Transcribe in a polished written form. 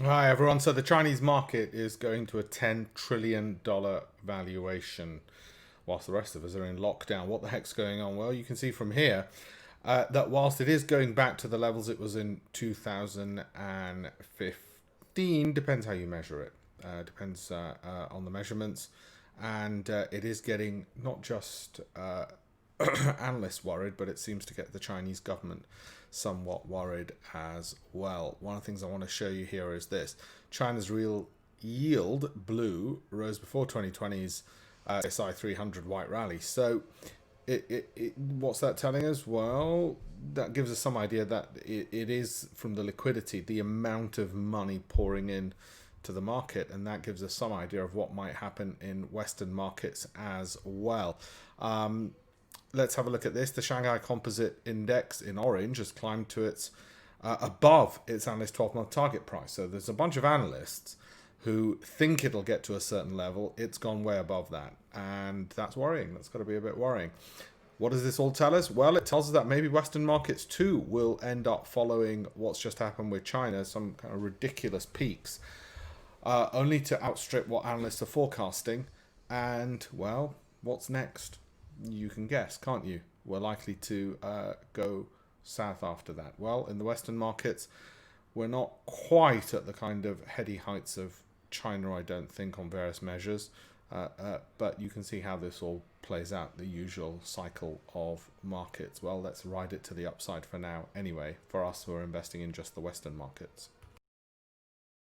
Hi everyone. So the Chinese market is going to a $10 trillion valuation, whilst the rest of us are in lockdown. What the heck's going on? Well, you can see from here that whilst it is going back to the levels it was in 2015, depends how you measure it. Depends on the measurements, and it is getting not just analysts worried, but it seems to get the Chinese government somewhat worried as well. One of the things I want to show you here is this. China's real yield, blue, rose before 2020's SI 300 white rally. So what's that telling us? Well, that gives us some idea that it is from the liquidity, the amount of money pouring in to the market, and that gives us some idea of what might happen in Western markets as well. Let's have a look at this. The Shanghai Composite Index in orange has climbed to its above its analyst 12-month target price. So there's a bunch of analysts who think it'll get to a certain level. It's gone way above that, and that's worrying. That's got to be a bit worrying. What does this all tell us? Well, it tells us that maybe Western markets too will end up following what's just happened with China, some kind of ridiculous peaks, only to outstrip what analysts are forecasting. And, well, what's next? You can guess, can't you? We're likely to go south after that. Well, in the Western markets, we're not quite at the kind of heady heights of China, I don't think, on various measures. But you can see how this all plays out, the usual cycle of markets. Well, let's ride it to the upside for now anyway. For us, we're investing in just the Western markets.